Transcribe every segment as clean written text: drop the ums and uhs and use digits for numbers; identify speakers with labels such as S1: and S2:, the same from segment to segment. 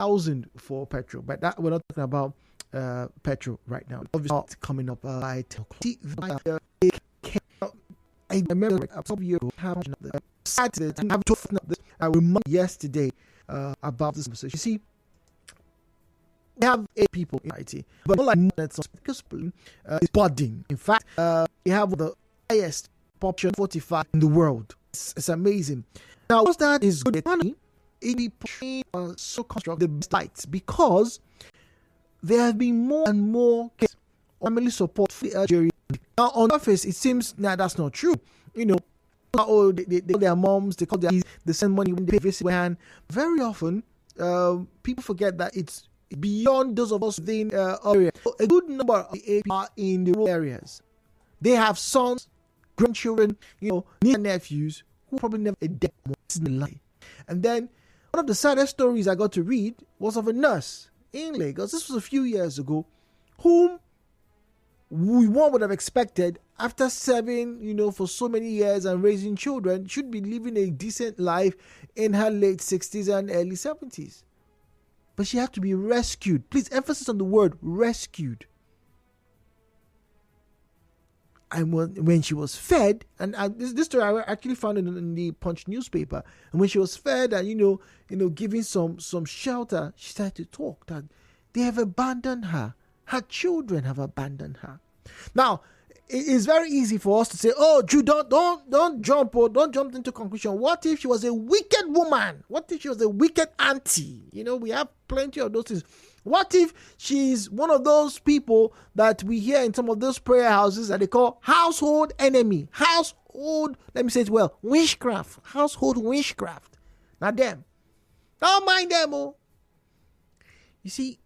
S1: 1,000 for petrol, but that we're not talking about petrol right now. Obviously, it's coming up by 10 o'clock. I remember a couple of years ago, Saturday, I remember yesterday about this conversation. You see, we have 8 people in IT, but not like gospel is budding. In fact, we have the highest population 45 in the world. It's amazing. Now, once that is good economy, it be pushing so construct the sites because there have been more and more cases of family support for Algeria. Now, on the surface, it seems that's not true. They call their moms, they call their they send money when they visit. And very often, people forget that it's beyond those of us within area. A good number of the are in the rural areas. They have sons, grandchildren, nieces and nephews who probably never a day in their life. And then one of the saddest stories I got to read was of a nurse in Lagos. This was a few years ago, whom one would have expected after serving, for so many years and raising children, should be living a decent life in her late 60s and early 70s. But she had to be rescued. Please, emphasis on the word rescued. And when she was fed, and this story I actually found in the Punch newspaper, and when she was fed and giving some shelter, she started to talk that they have abandoned her. Her children have abandoned her. Now, it is very easy for us to say, "Oh, Drew, don't jump into conclusion." What if she was a wicked woman? What if she was a wicked auntie? We have plenty of those things. What if she's one of those people that we hear in some of those prayer houses that they call household enemy? Let me say it well, witchcraft. Household witchcraft. Now them. Don't mind them, oh. You see,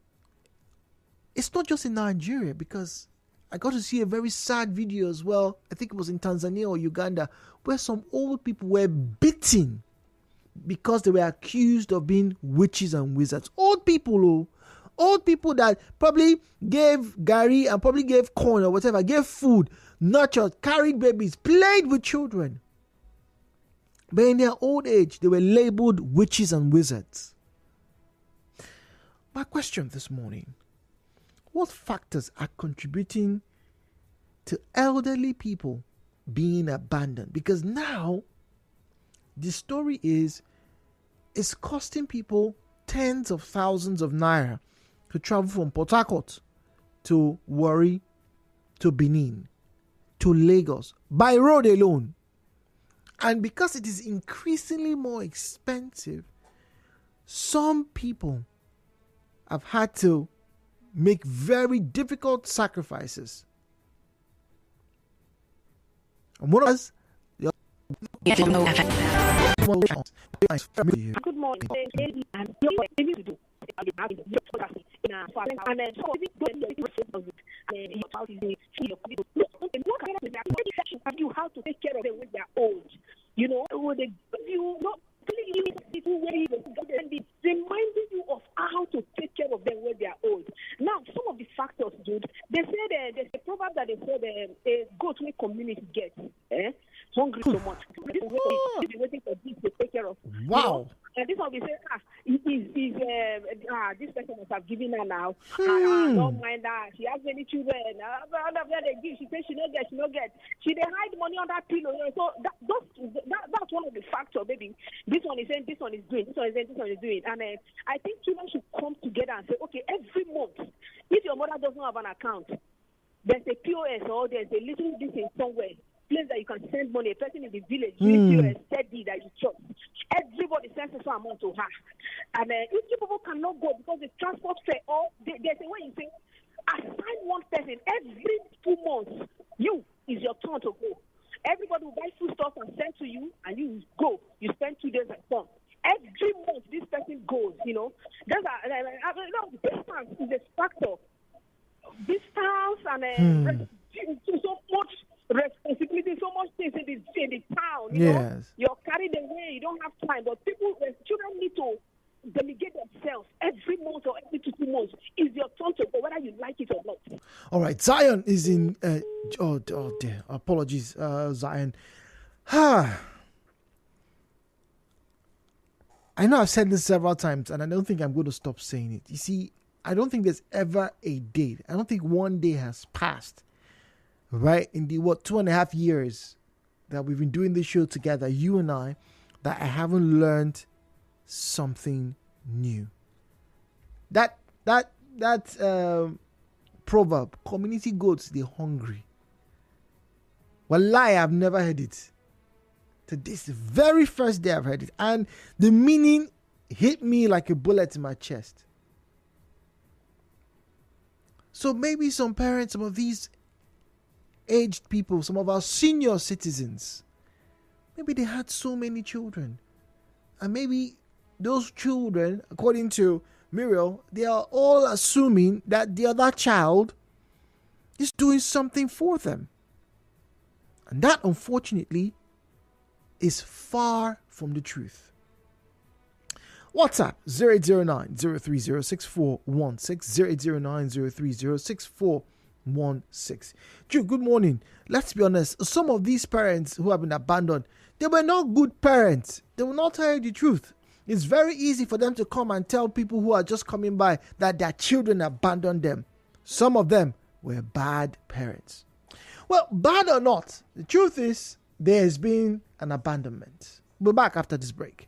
S1: it's not just in Nigeria, because I got to see a very sad video as well. I think it was in Tanzania or Uganda, where some old people were beaten because they were accused of being witches and wizards. Old people that probably gave gari and probably gave corn or whatever, gave food, nurtured, carried babies, played with children. But in their old age, they were labeled witches and wizards. My question this morning: what factors are contributing to elderly people being abandoned? Because now the story is it's costing people tens of thousands of naira to travel from Port Harcourt to Warri to Benin to Lagos by road alone. And because it is increasingly more expensive, some people have had to make very difficult sacrifices. And one of us,
S2: Good morning. You have to take care of them when they are old. When they give you not reminding you of how to take care of them when they are old. Now, some of the factors, dude, they say there's a proverb that they say a goat will community gets hungry so much. This is waiting for this to take care of.
S1: Wow.
S2: And this one we say, this person must have given her now. Don't mind that. She has many children. They give. She says she no get. She they hide money on that pillow. So that's one of the factors, baby. This one is saying, this one is doing. This one is saying, this one is doing. And I think children should come together and say, okay, every month, if your mother doesn't have an account, there's a POS or there's a little this in somewhere. Place that you can send money. A person in the village really steady that you trust. Everybody sends a certain amount to her. And if people cannot go because the transport fare, or there's a way you say, assign one person every 2 months. You is your turn to go. Everybody will buy food stuff and send to you, and you go. You spend 2 days at home. Every month this person goes. Distance is a factor. Distance and so much responsibility, so much things in the town.
S1: Yes.
S2: You're carried away, you don't have time. But children need to delegate themselves every month or every 2 months. It's your turn to go, whether you like it or not.
S1: All right, Zion is in. Oh dear, apologies, Zion. I know I've said this several times, and I don't think I'm going to stop saying it. You see, I don't think there's ever a day. I don't think one day has passed, right? In the 2.5 years that we've been doing this show together, you and I, that I haven't learned something new. That proverb, community goats, they're hungry. Wallahi, I've never heard it. To this very first day I've heard it. And the meaning hit me like a bullet in my chest. So maybe some parents, some of these aged people, some of our senior citizens, maybe they had so many children. And maybe those children, according to Muriel, they are all assuming that the other child is doing something for them. And that, unfortunately, is far from the truth. WhatsApp 0809-030-6416, 0809-030-6416. Drew, good morning. Let's be honest, some of these parents who have been abandoned, they were not good parents. They will not tell you the truth. It's very easy for them to come and tell people who are just coming by that their children abandoned them. Some of them were bad parents. Well, bad or not, the truth is there has been an abandonment. We'll be back after this break.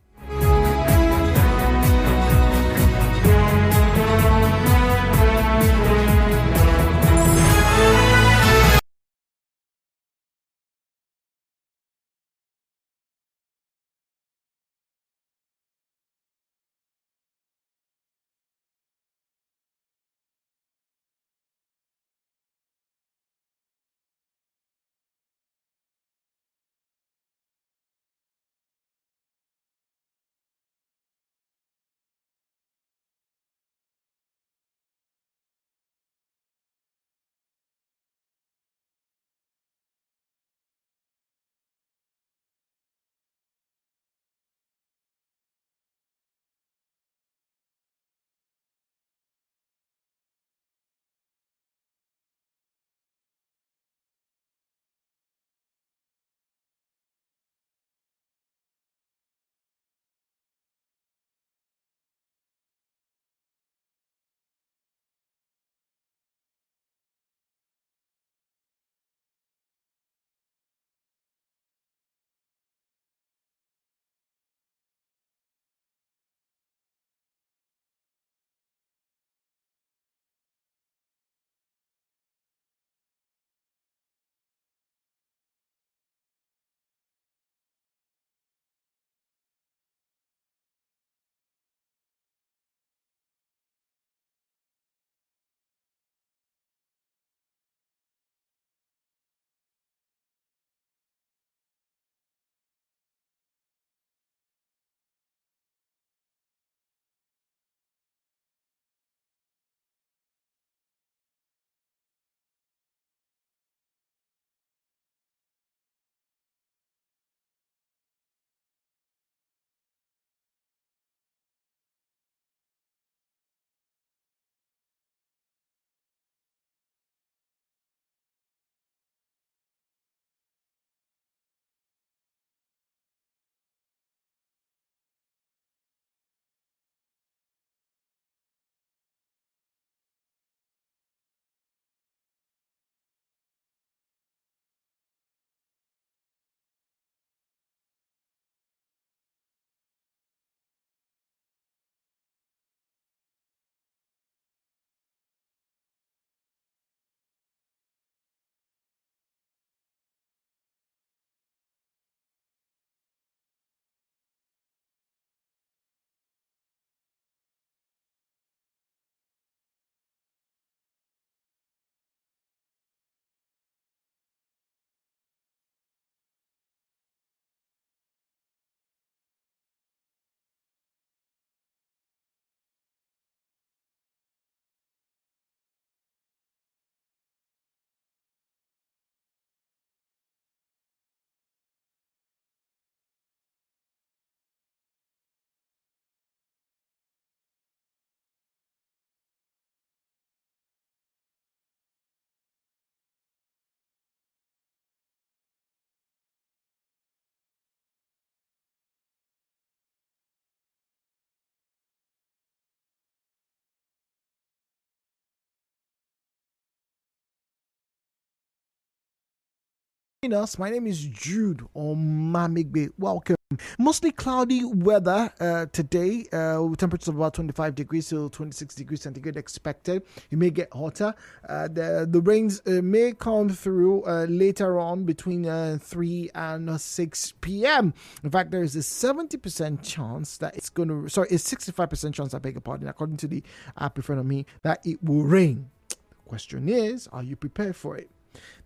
S1: us. My name is Jude Omamigbe. Welcome. Mostly cloudy weather today, with temperatures of about 25 degrees to 26 degrees centigrade expected. It may get hotter. The rains may come through later on between 3 and 6 p.m. In fact, there is a 70% chance that it's going to, a 65% chance, I beg your pardon, according to the app in front of me, that it will rain. The question is, are you prepared for it?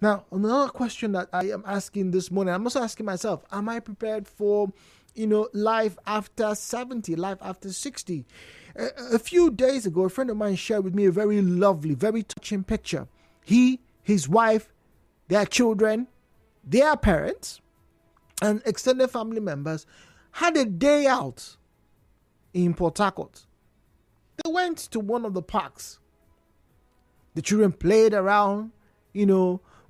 S1: Now, another question that I am asking this morning, I'm also asking myself, am I prepared for, life after 70, life after 60? A few days ago, a friend of mine shared with me a very lovely, very touching picture. He, his wife, their children, their parents, and extended family members had a day out in Port Harcourt. They went to one of the parks. The children played around.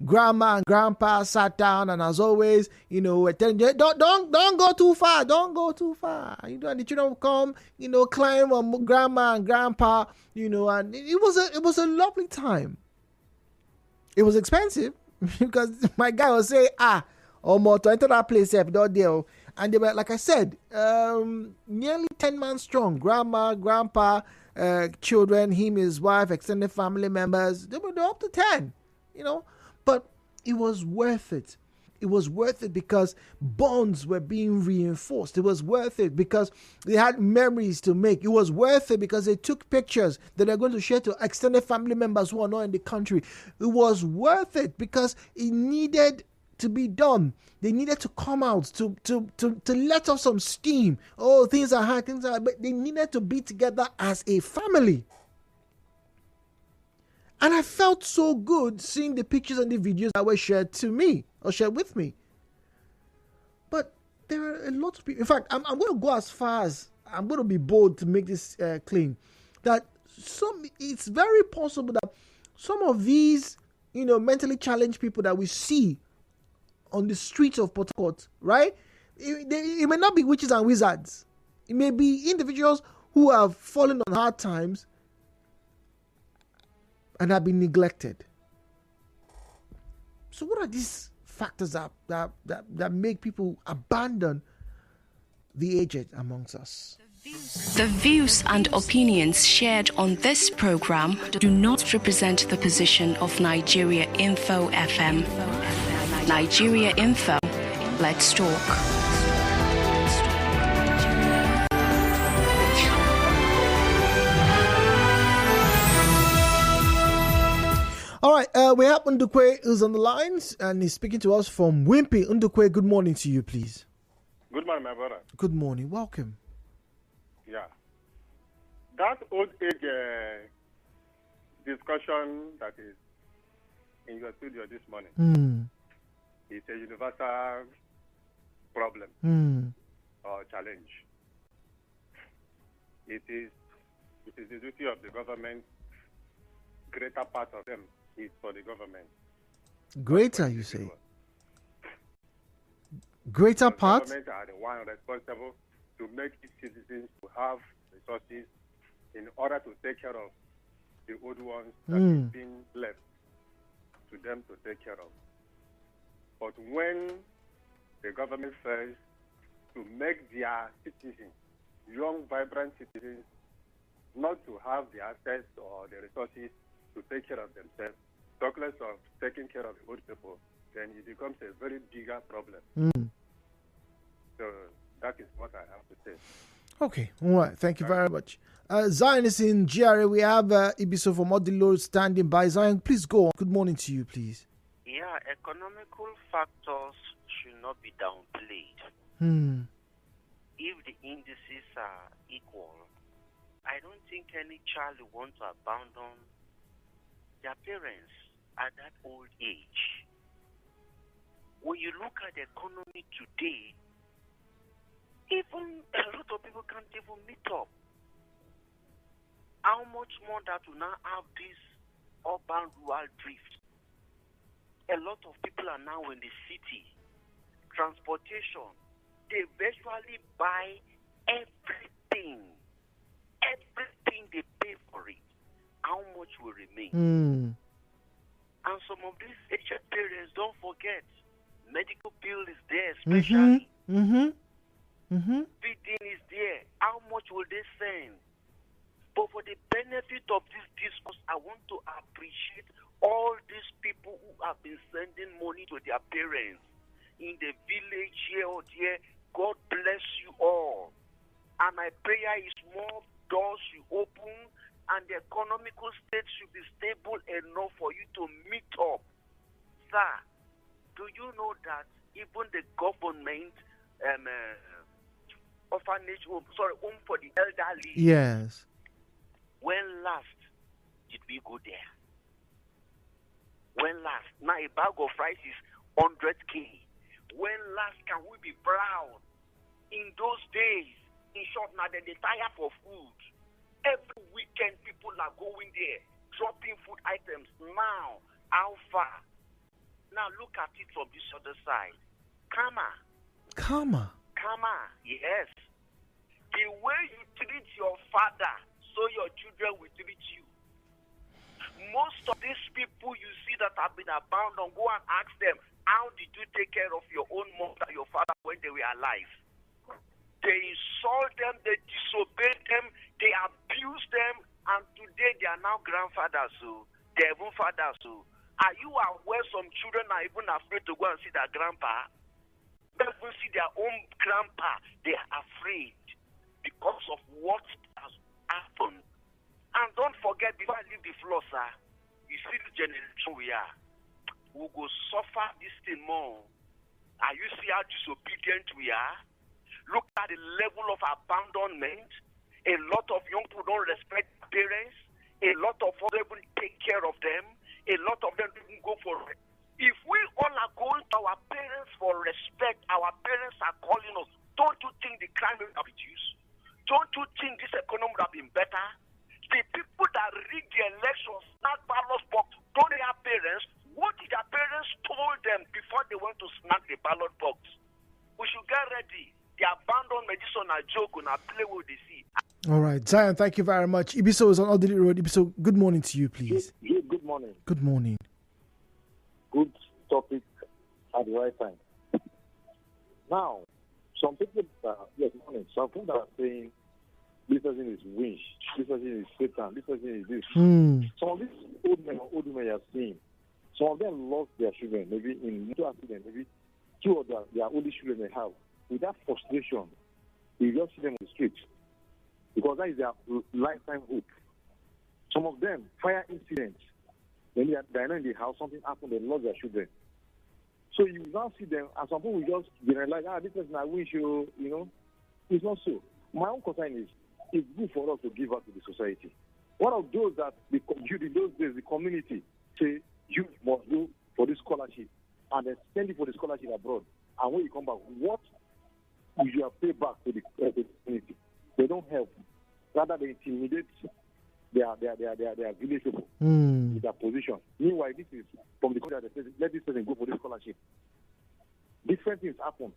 S1: Grandma and grandpa sat down, and as always, don't go too far. Don't go too far. And the children come, climb on grandma and grandpa, and it was a lovely time. It was expensive because my guy was saying, to enter that place, and they were, like I said, nearly 10 man strong. Grandma, grandpa, children, him, his wife, extended family members. They were up to 10. But it was worth it. It was worth it because bonds were being reinforced. It was worth it because they had memories to make. It was worth it because they took pictures that they're going to share to extended family members who are not in the country. It was worth it because it needed to be done. They needed to come out to let off some steam. Oh, things are hard, but they needed to be together as a family. And I felt so good seeing the pictures and the videos that were shared to me or shared with me. But there are a lot of people. In fact, I'm going to go as far as, I'm going to be bold to make this claim, that it's very possible that some of these, mentally challenged people that we see on the streets of Port Harcourt, right? It may not be witches and wizards. It may be individuals who have fallen on hard times and have been neglected. So what are these factors that make people abandon the aged amongst us?
S3: The views and opinions shared on this program do not represent the position of Nigeriainfo FM. Nigeriainfo, let's talk.
S1: All right, we have Ndukwe who's on the lines and he's speaking to us from Wimpy. Ndukwe, good morning to you, please.
S4: Good morning, my brother.
S1: Good morning. Welcome.
S4: Yeah. That old age discussion that is in your studio this morning is a universal problem or challenge. It is the duty of the government. Greater part of them is for the government.
S1: Greater, you say? Greater part?
S4: The government are the one responsible to make its citizens to have resources in order to take care of the old ones that is being left to them to take care of. But when the government fails to make their citizens, young, vibrant citizens, not to have the access or the resources to take care of themselves, talk less of taking care of the old people, then it becomes a very bigger problem. So that is what I have to say.
S1: Okay, all right. Thank you very much. Zion is in GRA. We have Ibiso from Odilo standing by. Zion, please go on. Good morning to you, please.
S5: Yeah, economical factors should not be downplayed. If the indices are equal, I don't think any child will want to abandon their parents at that old age. When you look at the economy today, even a lot of people can't even meet up. How much more that will now have this urban-rural drift? A lot of people are now in the city. Transportation, they virtually buy everything. Everything they pay for it. How much will remain? And some of these aged parents, don't forget, Medical bill is there, especially.
S1: Feeding
S5: is there. How much will they send? But for the benefit of this discourse, I want to appreciate all these people who have been sending money to their parents in the village here or there. God bless you all. And my prayer is more doors should open and the economical state should be stable enough for you to meet up. Sir, do you know that even the government orphanage home for the elderly?
S1: Yes.
S5: When last did we go there? When last? Now a bag of rice is 100K. When last can we be proud? In those days, in short, now they tire for food. Every weekend, people are going there, dropping food items. Now, how far? Now look at it from this other side. Karma, yes. The way you treat your father, so your children will treat you. Most of these people you see that have been abandoned, go and ask them, how did you take care of your own mother, your father when they were alive? They insult them, they disobey them, they abuse them, and today they are now grandfathers, so they are even fathers. So, are you aware some children are even afraid to go and see their grandpa? They even see their own grandpa, they are afraid because of what has happened. And don't forget, before I leave the floor, sir, you see the generation we are. We will suffer this thing more. Are you see how disobedient we are? Look at the level of abandonment. A lot of young people don't respect parents. A lot of us don't even take care of them. A lot of them don't go for it. If we all are going to our parents for respect, our parents are calling us, don't you think the crime will have reduced? Don't you think this economy would have been better? The people that rig the elections, not ballot box, don't they have parents? What did their parents told them before they went to snag the ballot box? We should get ready. The abandonment is on a joke, on a play with the sea.
S1: All right, Zion, thank you very much. Ibiso is on Audley Road. Ibiso, good morning to you, please.
S6: Good morning.
S1: Good morning.
S6: Good topic at the right time. Now, some people are saying this person is winch, this person is Satan, this person is this. Some of these old men or old women you are seeing, some of them lost their children, maybe in motor accident, maybe two of their only children they have. With that frustration, you just see them on the street because that is their lifetime hope. Some of them, fire incidents, when they are in the house, something happened, they lost their children. So you now see them, and some people will just be like, this person, I wish you, it's not so. My own concern is, it's good for us to give out to the society. One of those that, in those days, the community say, you must go for this scholarship, and then send it for the scholarship abroad. And when you come back, what you have paid back to the community? They don't help. Rather, they intimidate their village people with their position. Meanwhile, this is from the country that says, let this person go for this scholarship. Different things happen.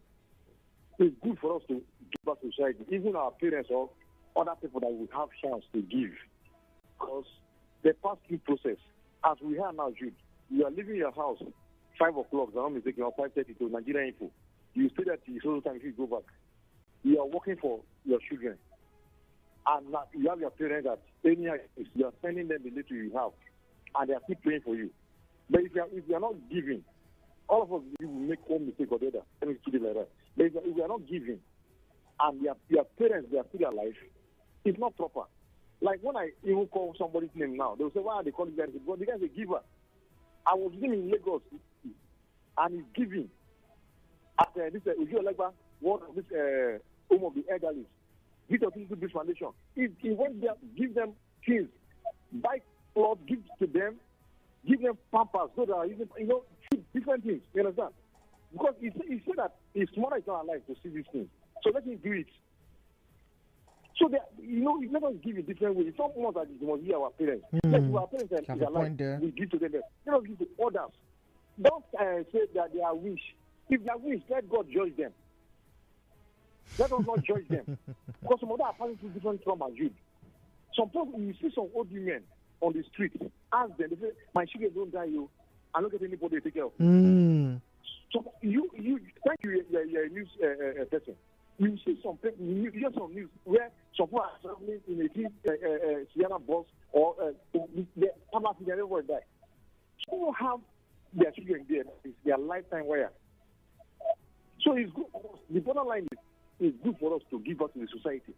S6: It's good for us to give back to society, even our parents or other people that will have chance to give. Because they pass through process. As we have now, Jude, you are leaving your house 5 o'clock, if I'm not mistaken, or 5:30 to Nigeriainfo. You stay there till so time if you go back. You are working for your children. And now you have your parents that anyhow you are sending them the little you have, and they are still praying for you. But if you are not giving, all of us will make one mistake or the other. Let me put it like that. But if you are not giving, and your parents they are still alive, it's not proper. Like when I even call somebody's name now, they will say, why are they calling guys? Because the guy is a giver. I was living in Lagos, and he's giving. At this Ujo Legba, one of this home of the elderly, Victor Tinsu Beach Foundation. He went there, give them things, buy clothes, give to them, give them pampers, so that using, different things. You understand? Because he said that his mother is not alive to see these things, so let him do it. So that it let us give a different way. It's not more that it must be our parents. Yes, our parents are alive. We give to them. Let us give to others. Don't say that they are wish. If they are wish, let God judge them. Let us not judge them. Because some of them are passing through different trauma, Jude. Some people, you see some old women on the street, ask them, they say, my children don't die, and look at anybody they take care of. So you thank you, you're a news person. You see some people, you hear some news where some people are traveling in a Sierra bus or they come out and they never die. Some have their children there. It's their lifetime wire. So it's good for us. The bottom line is it's good for us to give back to the society.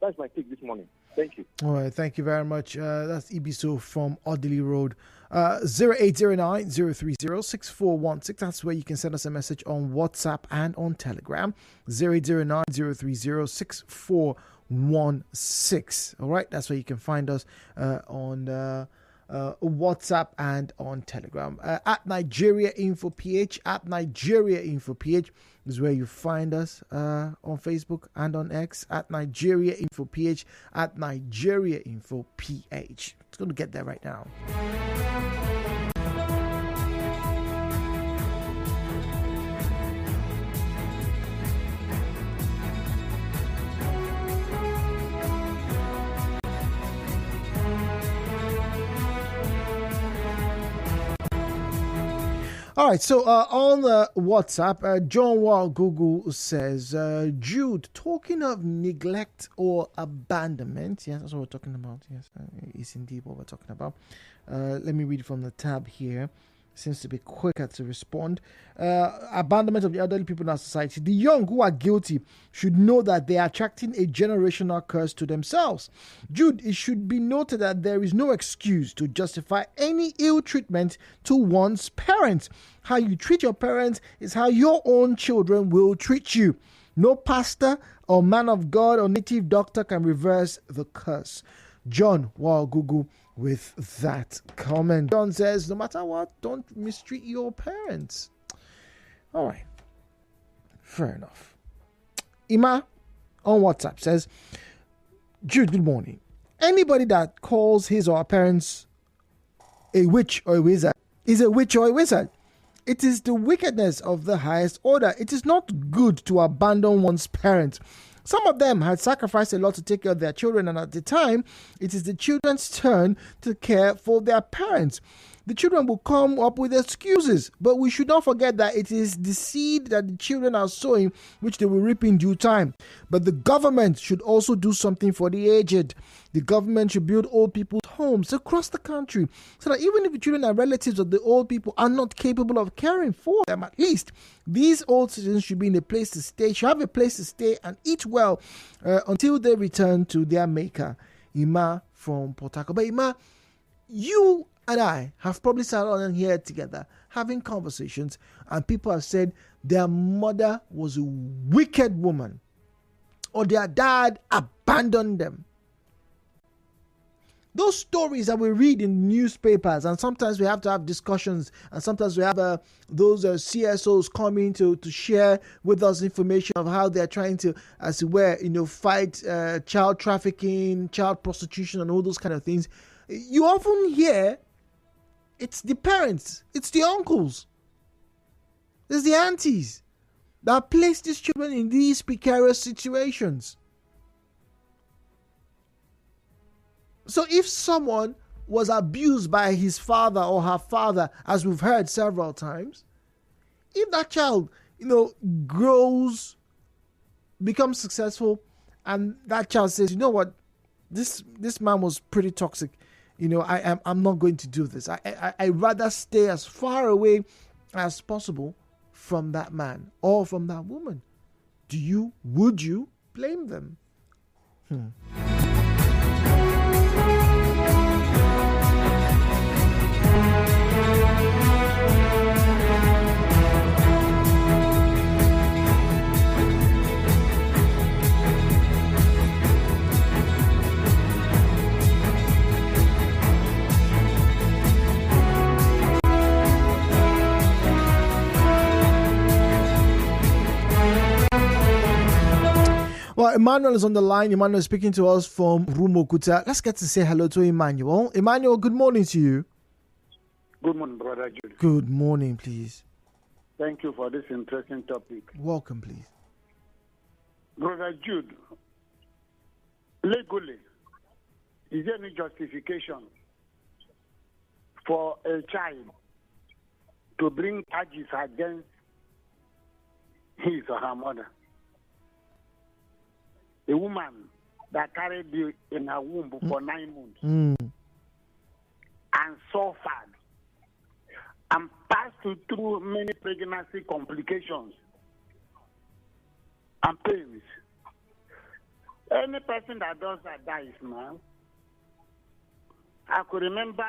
S6: That's my take this morning. Thank you.
S1: All right, thank you very much. That's Ibiso from Audley Road. 0809-030-6416. That's where you can send us a message on WhatsApp and on Telegram. 0809-030-6416. All right, that's where you can find us on WhatsApp and on Telegram. At Nigeriainfo PH, at Nigeriainfo PH is where you find us on Facebook and on X, at Nigeriainfo PH, at Nigeriainfo PH. It's going to get there right now. All right, so on WhatsApp, John Wall Google says, Jude, talking of neglect or abandonment, yes, that's what we're talking about, yes, it's indeed what we're talking about. Let me read from the tab here. Seems to be quicker to respond. Abandonment of the elderly people in our society. The young who are guilty should know that they are attracting a generational curse to themselves. Jude, it should be noted that there is no excuse to justify any ill treatment to one's parents. How you treat your parents is how your own children will treat you. No pastor or man of God or native doctor can reverse the curse. John Google with that comment. John says, no matter what, don't mistreat your parents. All right. Fair enough. Ima on WhatsApp says, Jude, good morning. Anybody that calls his or her parents a witch or a wizard is a witch or a wizard. It is the wickedness of the highest order. It is not good to abandon one's parents. Some of them had sacrificed a lot to take care of their children, and at the time, it is the children's turn to care for their parents. The children will come up with excuses, but we should not forget that it is the seed that the children are sowing which they will reap in due time. But the government should also do something for the aged. The government should build old people's homes across the country so that even if the children and relatives of the old people are not capable of caring for them, at least these old citizens should be in a place to stay, should have a place to stay and eat well until they return to their maker. Ima from Port Harcourt. But Ima, you and I have probably sat on here together having conversations, and people have said their mother was a wicked woman or their dad abandoned them. Those stories that we read in newspapers, and sometimes we have to have discussions, and sometimes we have those CSOs coming to share with us information of how they're trying to, as it were, fight child trafficking, child prostitution, and all those kind of things. You often hear it's the parents, it's the uncles, it's the aunties that place these children in these precarious situations. So if someone was abused by his father or her father, as we've heard several times, if that child, grows, becomes successful, and that child says, you know what, this man was pretty toxic, I'm not going to do this. I rather stay as far away as possible from that man or from that woman. Would you blame them? Well, Emmanuel is on the line. Emmanuel is speaking to us from Rumokuta. Let's get to say hello to Emmanuel. Emmanuel, good morning to you.
S7: Good morning, Brother Jude.
S1: Good morning, please.
S7: Thank you for this interesting topic.
S1: Welcome, please.
S7: Brother Jude, legally, is there any justification for a child to bring charges against his or her mother. A woman that carried you in her womb for 9 months and suffered and passed through many pregnancy complications and pains. Any person that does that dies, man. I could remember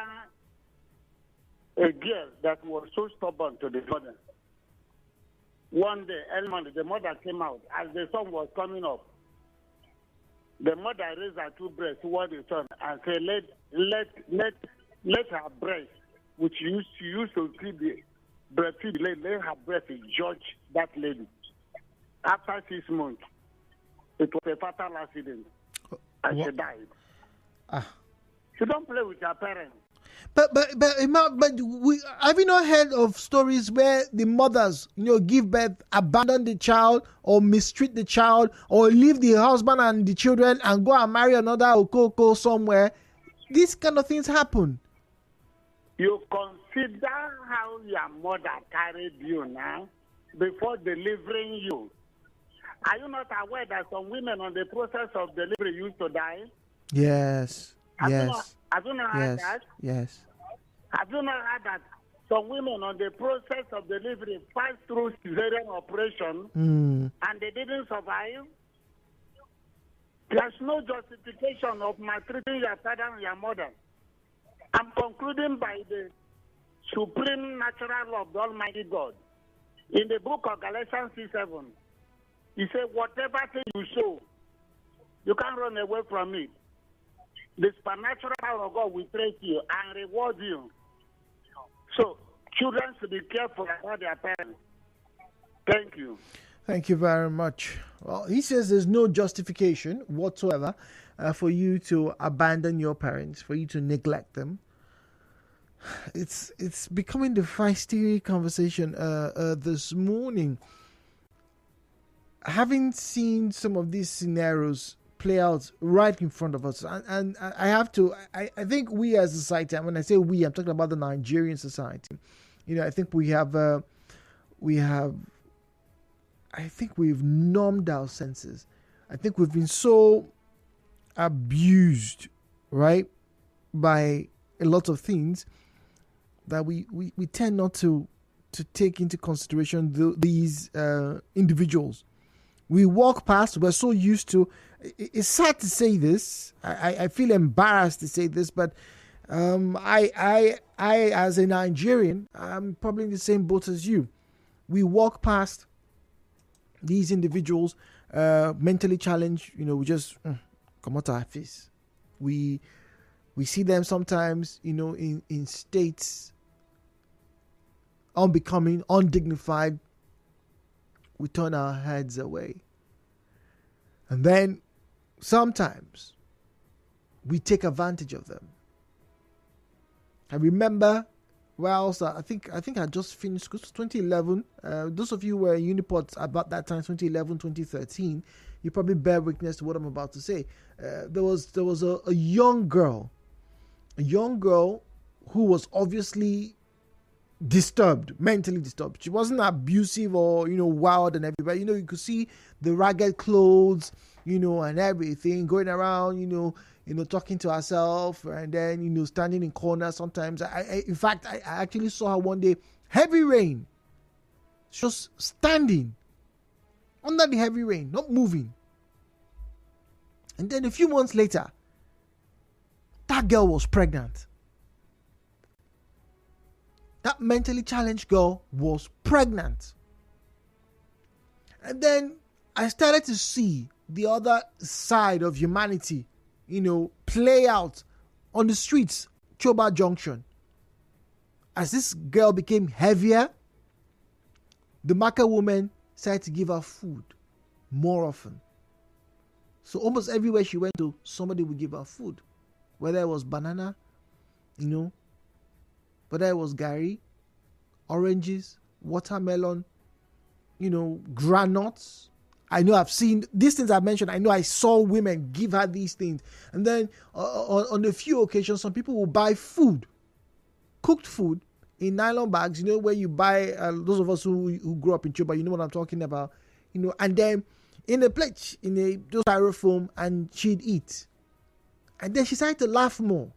S7: a girl that was so stubborn to the mother. One day, early morning, the mother came out. As the sun was coming up, the mother raised her two breasts toward the sun and said, let her breast, which she used to feed the breastfeed, let her breast judge that lady. After 6 months, it was a fatal accident, and she died. You don't play with your parents.
S1: But have you not heard of stories where the mothers, give birth, abandon the child, or mistreat the child, or leave the husband and the children and go and marry another okoko somewhere? These kind of things happen.
S7: You consider how your mother carried you now before delivering you. Are you not aware that some women on the process of delivery used to die?
S1: Yes.
S7: Have you not heard that?
S1: Yes.
S7: Have you not heard that some women on the process of delivery passed through cesarean operation and they didn't survive? There's no justification of maltreating your father and your mother. I'm concluding by the supreme natural law of the Almighty God. In the book of Galatians 6:7, he said, whatever thing you sow, you can't run away from it. The supernatural power of God will trace you and reward you. So, children should be careful about their parents. Thank you.
S1: Thank you very much. Well, he says there's no justification whatsoever for you to abandon your parents, for you to neglect them. It's becoming the feisty conversation this morning. Having seen some of these scenarios play out right in front of us, and I have to, I think we as a society, and when I say we, I'm talking about the Nigerian society. I think I think we've numbed our senses. I think we've been so abused, right, by a lot of things that we tend not to take into consideration these individuals. We walk past, we're so used to, it's sad to say this, I feel embarrassed to say this, but I as a Nigerian, I'm probably in the same boat as you. We walk past these individuals, mentally challenged, we just come out our face. We see them sometimes, in states unbecoming, undignified. We turn our heads away. And then sometimes we take advantage of them. I remember, I think I just finished 2011. Those of you who were in Uniport about that time, 2011, 2013, you probably bear witness to what I'm about to say. There was a young girl who was obviously mentally disturbed. She wasn't abusive or wild and everything. You could see the ragged clothes, and everything, going around, talking to herself, and then standing in corners sometimes. In fact, I actually saw her one day, heavy rain. She was standing under the heavy rain, not moving. And then a few months later, that girl was pregnant. That mentally challenged girl was pregnant. And then I started to see the other side of humanity, play out on the streets, Choba Junction. As this girl became heavier, the market woman started to give her food more often. So almost everywhere she went to, somebody would give her food. Whether it was banana, whether it was gari, oranges, watermelon, granuts. I know I've seen these things I mentioned. I know I saw women give her these things. And then on a few occasions, some people will buy food, cooked food, in nylon bags, where you buy, those of us who grew up in Cuba, you know what I'm talking about, and then in a plate, those styrofoam, and she'd eat. And then she started to laugh more.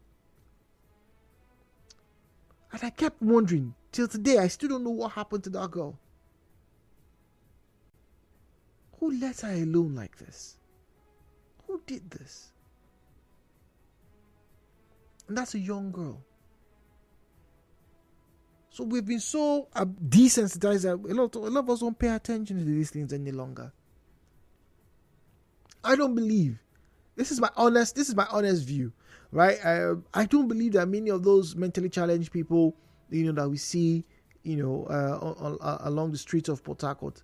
S1: And I kept wondering, till today, I still don't know what happened to that girl. Who let her alone like this? Who did this? And that's a young girl. So we've been so desensitized that a lot of us don't pay attention to these things any longer. I don't believe. This is my honest view, right? I don't believe that many of those mentally challenged people, that we see, along the streets of Port Harcourt,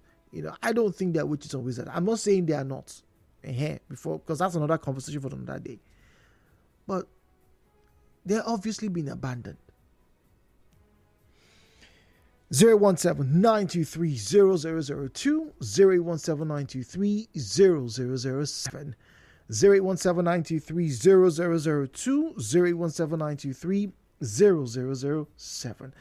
S1: I don't think they're witches or wizards. I'm not saying they are not, because that's another conversation for another day. But they're obviously being abandoned. 017-923-0002, 017-923-0007, 017-923-0002, 017-923-0007.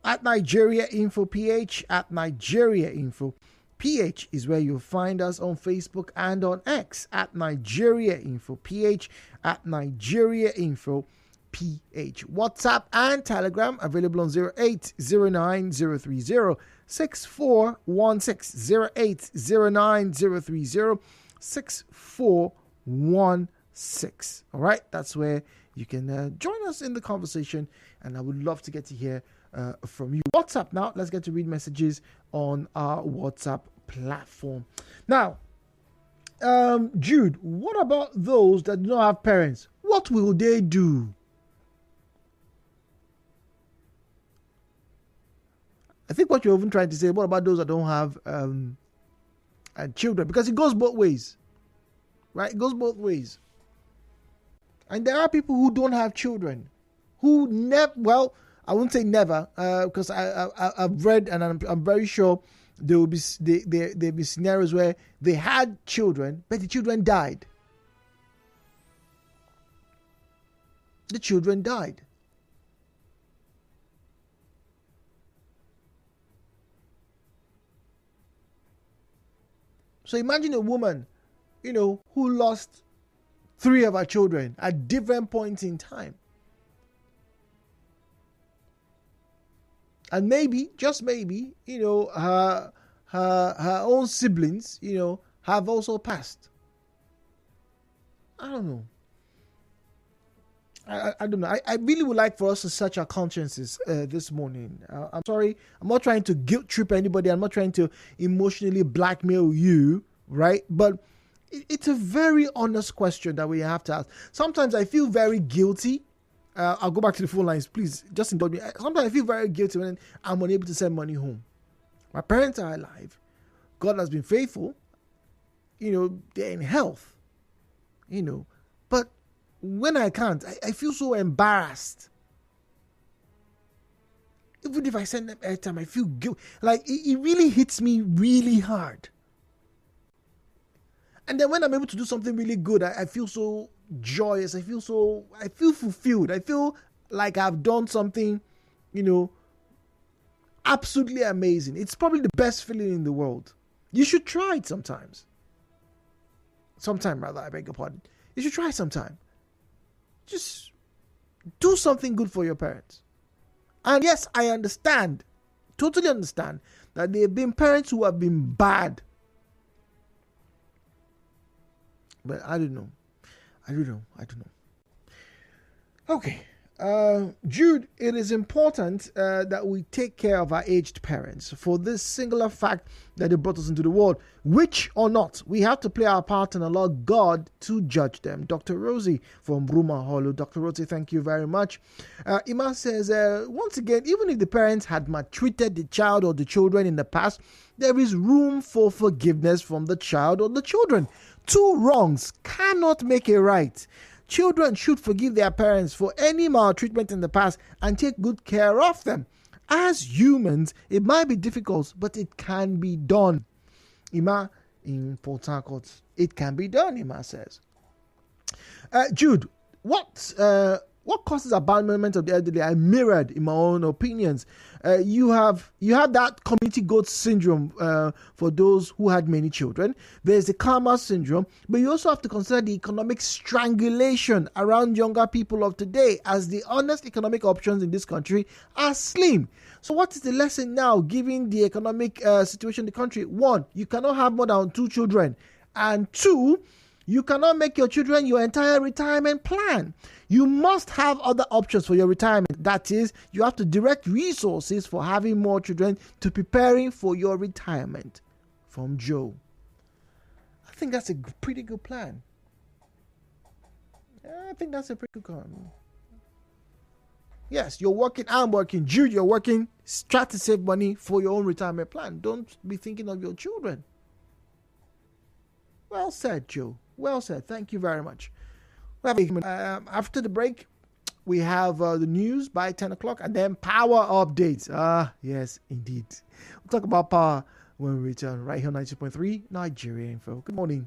S1: At Nigeriainfo PH, at Nigeriainfo PH is where you'll find us on Facebook and on X, at Nigeriainfo PH, at Nigeriainfo PH. WhatsApp and Telegram available on 0809-030-6416, 0809-030-6416. All right, that's where you can join us in the conversation, and I would love to get to hear from you. WhatsApp now. Let's get to read messages on our WhatsApp platform. Now, Jude, what about those that do not have parents? What will they do? I think what you're even trying to say, what about those that don't have children? Because it goes both ways, right? It goes both ways. And there are people who don't have children, who never, well, I wouldn't say never, because I've read, and I'm very sure there will be scenarios where they had children, but the children died. The children died. So imagine a woman, who lost 3 of her children at different points in time. And maybe, just maybe, her own siblings, have also passed. I don't know. I don't know. I really would like for us to search our consciences this morning. I'm sorry. I'm not trying to guilt trip anybody. I'm not trying to emotionally blackmail you, right? But it's a very honest question that we have to ask. Sometimes I feel very guilty. I'll go back to the phone lines. Please, just indulge me. Sometimes I feel very guilty when I'm unable to send money home. My parents are alive. God has been faithful. They're in health. But when I can't, I feel so embarrassed. Even if I send them airtime, I feel guilt. Like, it really hits me really hard. And then when I'm able to do something really good, I feel so joyous. I feel fulfilled. I feel like I've done something, absolutely amazing. It's probably the best feeling in the world. You should try it sometimes. I beg your pardon. You should try sometime. Just do something good for your parents. And yes, I understand, totally understand, that there have been parents who have been bad. But I don't know. Okay. Jude, it is important that we take care of our aged parents for this singular fact that they brought us into the world. Which or not, we have to play our part and allow God to judge them. Dr. Rosie from Bruma Hollow. Dr. Rosie, thank you very much. Ima says, once again, even if the parents had maltreated the child or the children in the past, there is room for forgiveness from the child or the children. 2 wrongs cannot make a right. Children should forgive their parents for any maltreatment in the past and take good care of them. As humans, it might be difficult, but it can be done. Ima in Port Harcourt, it can be done, Ima says. Jude, what What causes abandonment of the elderly? I mirrored in my own opinions. You have that community goat syndrome for those who had many children. There's the karma syndrome, but you also have to consider the economic strangulation around younger people of today, as the honest economic options in this country are slim. So what is the lesson now, given the economic situation in the country? 1, you cannot have more than 2 children. And 2, you cannot make your children your entire retirement plan. You must have other options for your retirement. That is, you have to direct resources for having more children to preparing for your retirement. From Joe. I think that's a pretty good plan. I think that's a pretty good plan. Yes, you're working, I'm working, Jude, you're working. Try to save money for your own retirement plan. Don't be thinking of your children. Well said, Joe. Well said. Thank you very much. After the break, we have the news by 10 o'clock and then power updates. Yes, indeed. We'll talk about power when we return right here on 92.3 Nigeria Info. Good morning.